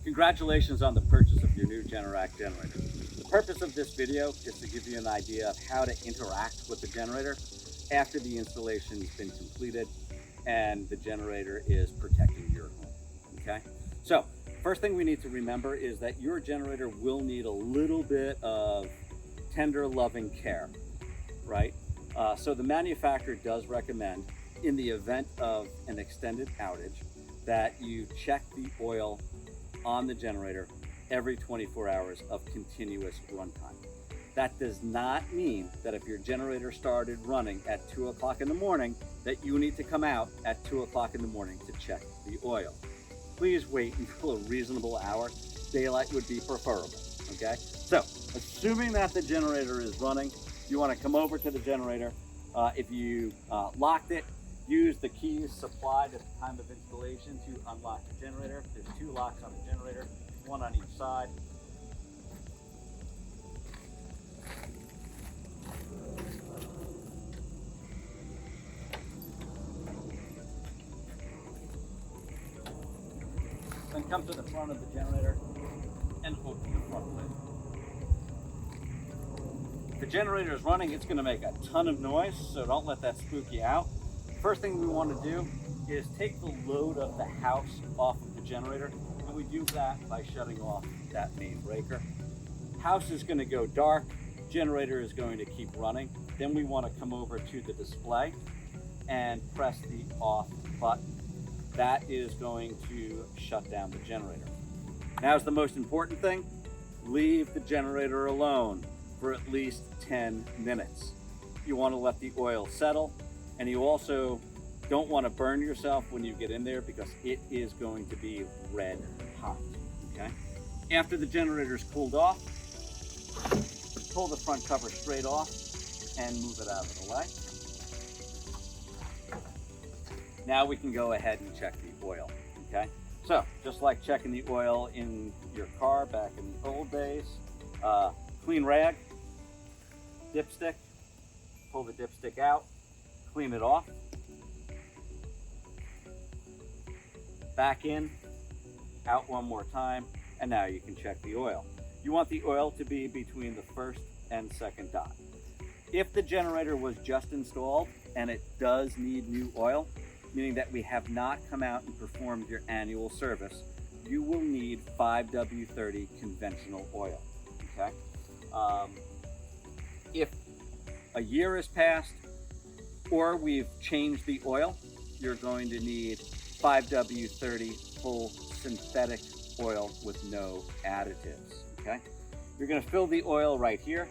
Congratulations on the purchase of your new Generac generator. The purpose of this video is to give you an idea of how to interact with the generator after the installation has been completed and the generator is protecting your home, okay? So, first thing we need to remember is that your generator will need a little bit of tender, loving care, right? So the manufacturer does recommend, in the event of an extended outage, that you check the oil on the generator every 24 hours of continuous runtime. That does not mean that if your generator started running at 2 o'clock in the morning, that you need to come out at 2 o'clock in the morning to check the oil. Please wait until a reasonable hour. Daylight would be preferable, okay? So, assuming that the generator is running, you wanna come over to the generator. If you locked it, use the keys supplied at the time of installation to unlock the generator. There's 2 locks on the generator, 1 on each side. Then come to the front of the generator and open the front lid. If the generator is running, it's going to make a ton of noise, so don't let that spook you out. First thing we want to do is take the load of the house off of the generator, and we do that by shutting off that main breaker. House is going to go dark, generator is going to keep running. Then we want to come over to the display and press the off button. That is going to shut down the generator. Now's the most important thing. Leave the generator alone for at least 10 minutes. You want to let the oil settle, and you also don't want to burn yourself when you get in there because it is going to be red hot, okay? After the generator's cooled off, pull the front cover straight off and move it out of the way. Now we can go ahead and check the oil, okay? So, just like checking the oil in your car back in the old days, clean rag, dipstick, pull the dipstick out, clean it off, back in, out one more time, and now you can check the oil. You want the oil to be between the first and second dot. If the generator was just installed and it does need new oil, meaning that we have not come out and performed your annual service, you will need 5W30 conventional oil, okay? If a year has passed or we've changed the oil, you're going to need 5W30 full synthetic oil with no additives, okay? You're gonna fill the oil right here,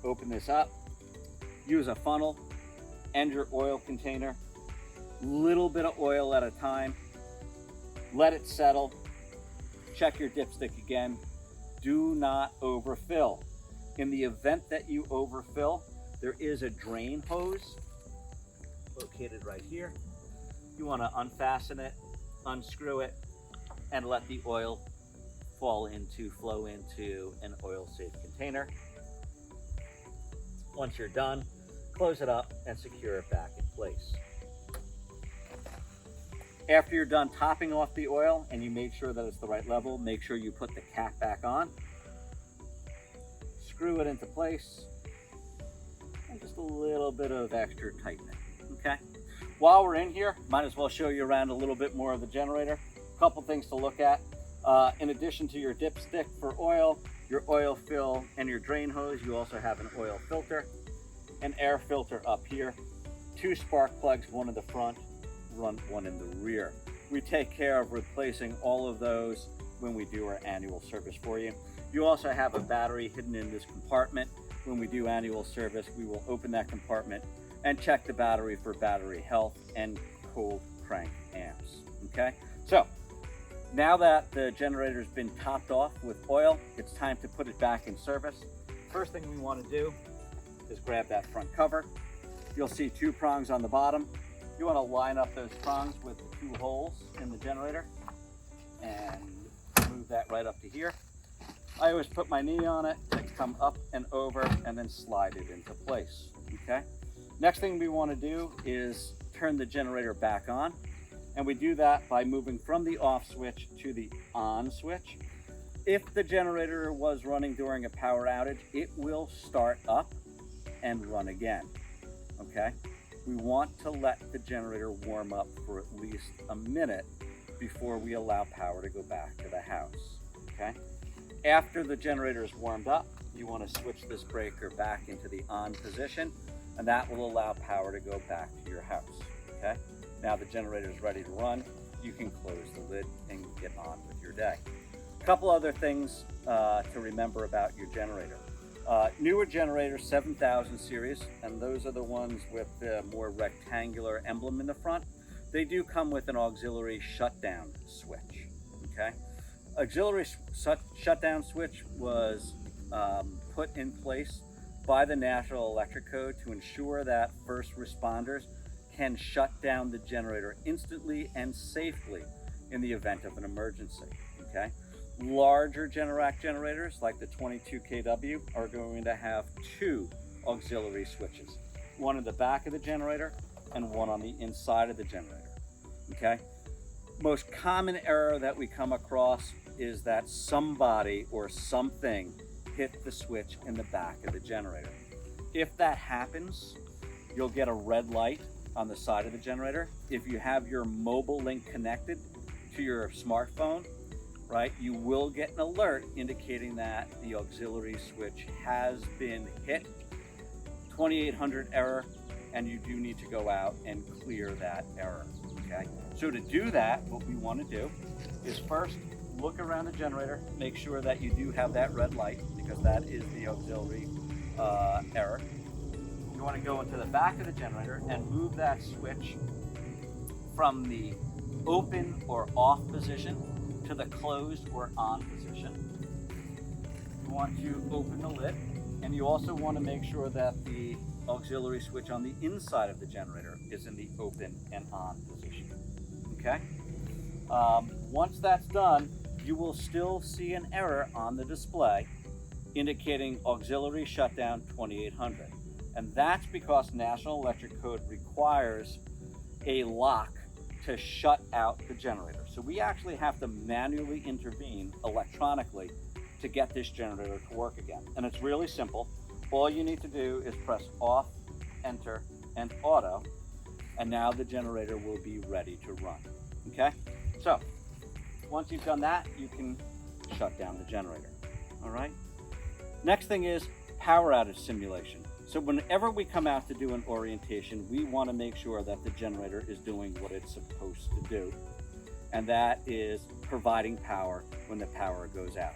open this up, use a funnel and your oil container, little bit of oil at a time, let it settle, check your dipstick again, do not overfill. In the event that you overfill, there is a drain hose located right here. You want to unfasten it, unscrew it, and let the oil flow into an oil-safe container. Once you're done, close it up and secure it back in place. After you're done topping off the oil and you made sure that it's the right level, make sure you put the cap back on, screw it into place, and just a little bit of extra tightening, okay? While we're in here, might as well show you around a little bit more of the generator. A couple things to look at. In addition to your dipstick for oil, your oil fill, and your drain hose, you also have an oil filter, an air filter up here, 2 spark plugs, one in the front, one in the rear. We take care of replacing all of those when we do our annual service for you. You also have a battery hidden in this compartment. When we do annual service, we will open that compartment and check the battery for battery health and cold crank amps, okay? So, now that the generator's been topped off with oil, it's time to put it back in service. First thing we want to do is grab that front cover. You'll see 2 prongs on the bottom. You want to line up those prongs with the 2 holes in the generator and move that right up to here. I always put my knee on it to come up and over and then slide it into place, okay? Next thing we want to do is turn the generator back on And we do that by moving from the off switch to the on switch. If the generator was running during a power outage, it will start up and run again, okay? We want to let the generator warm up for at least a minute before we allow power to go back to the house, okay? After the generator is warmed up, you want to switch this breaker back into the on position, and that will allow power to go back to your house, okay? Now the generator is ready to run. You can close the lid and get on with your day. A couple other things to remember about your generator. Newer generators, 7000 series, and those are the ones with the more rectangular emblem in the front. They do come with an auxiliary shutdown switch, okay? Auxiliary shutdown switch was put in place by the National Electric Code to ensure that first responders can shut down the generator instantly and safely in the event of an emergency, okay? Larger Generac generators, like the 22 kW, are going to have 2 auxiliary switches, one in the back of the generator and one on the inside of the generator, okay? Most common error that we come across is that somebody or something hit the switch in the back of the generator. If that happens, you'll get a red light on the side of the generator. If you have your mobile link connected to your smartphone, right, you will get an alert indicating that the auxiliary switch has been hit, 2800 error, and you do need to go out and clear that error, okay? So to do that, what we want to do is first look around the generator, make sure that you do have that red light, because that is the auxiliary error. You want to go into the back of the generator and move that switch from the open or off position to the closed or on position. You want to open the lid, and you also want to make sure that the auxiliary switch on the inside of the generator is in the open and on position, okay? Once that's done, you will still see an error on the display indicating auxiliary shutdown 2800. And that's because National Electric Code requires a lock to shut out the generator. So we actually have to manually intervene electronically to get this generator to work again. And it's really simple. All you need to do is press off, enter, and auto, and now the generator will be ready to run, okay? So once you've done that, you can shut down the generator, all right? Next thing is power outage simulation. So whenever we come out to do an orientation, we want to make sure that the generator is doing what it's supposed to do, and that is providing power when the power goes out.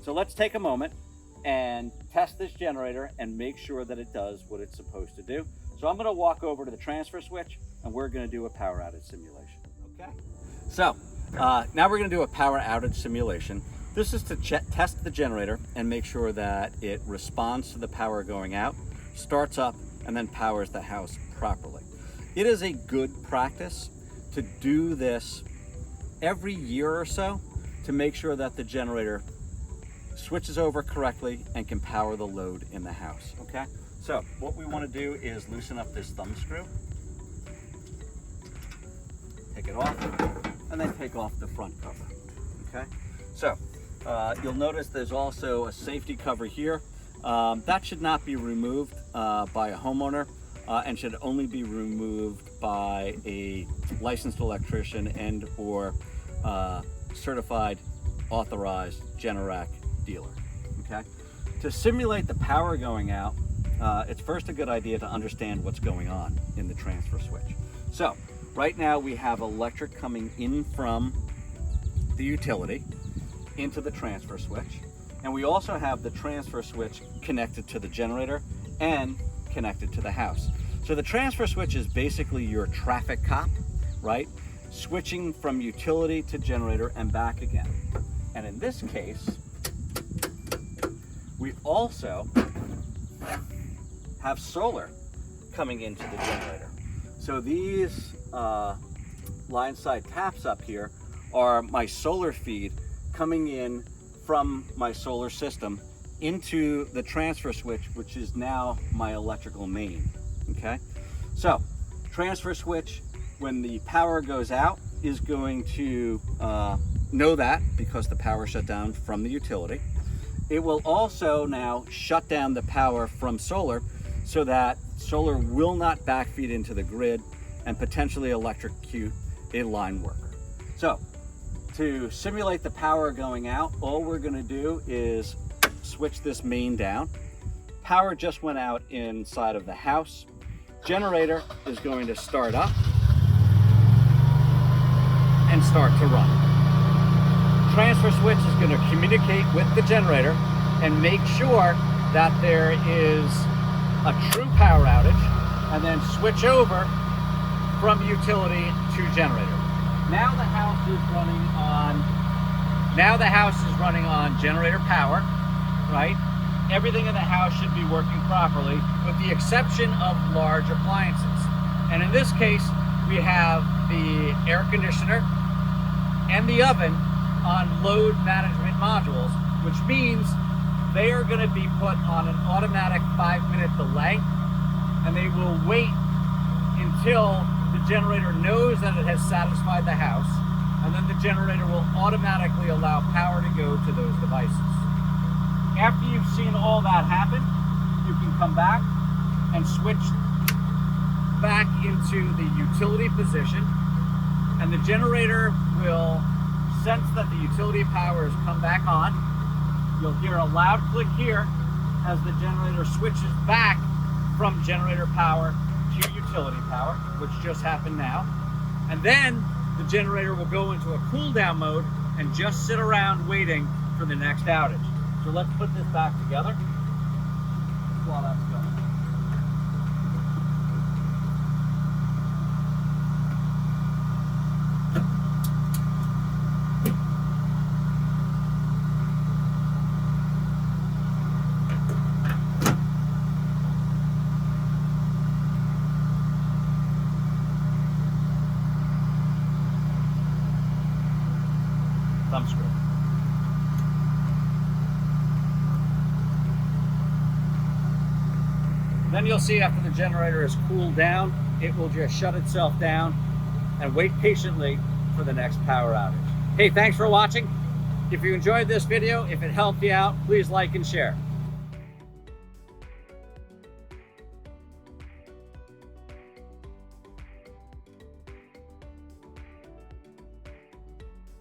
So let's take a moment and test this generator and make sure that it does what it's supposed to do. So I'm going to walk over to the transfer switch, and we're going to do a power outage simulation, okay? So now we're going to do a power outage simulation. This is to test the generator and make sure that it responds to the power going out, starts up, and then powers the house properly. It is a good practice to do this every year or so to make sure that the generator switches over correctly and can power the load in the house, okay? So what we want to do is loosen up this thumb screw, take it off, and then take off the front cover, okay? So you'll notice there's also a safety cover here. That should not be removed by a homeowner and should only be removed by a licensed electrician and or certified authorized Generac dealer, okay? To simulate the power going out, it's first a good idea to understand what's going on in the transfer switch. So right now we have electric coming in from the utility into the transfer switch, and we also have the transfer switch connected to the generator and connected to the house. So the transfer switch is basically your traffic cop, right? Switching from utility to generator and back again. And in this case, we also have solar coming into the generator. So these line side taps up here are my solar feed coming in from my solar system into the transfer switch, which is now my electrical main, okay? So transfer switch, when the power goes out, is going to know that because the power shut down from the utility. It will also now shut down the power from solar so that solar will not backfeed into the grid and potentially electrocute a line worker. So to simulate the power going out, all we're going to do is switch this main down. Power just went out inside of the house. Generator is going to start up and start to run. Transfer switch is going to communicate with the generator and make sure that there is a true power outage, and then switch over from utility to generator. Now the house is running on generator power, right? Everything in the house should be working properly with the exception of large appliances. And in this case, we have the air conditioner and the oven on load management modules, which means they are going to be put on an automatic 5-minute delay, and they will wait until the generator knows that it has satisfied the house, and then the generator will automatically allow power to go to those devices. After you've seen all that happen, you can come back and switch back into the utility position, and the generator will sense that the utility power has come back on. You'll hear a loud click here as the generator switches back from generator power to utility power, which just happened now. And then the generator will go into a cool down mode and just sit around waiting for the next outage. So let's put this back together while that's going. Thumb screw. Then you'll see after the generator is cooled down, it will just shut itself down and wait patiently for the next power outage. Hey, thanks for watching. If you enjoyed this video, if it helped you out, please like and share.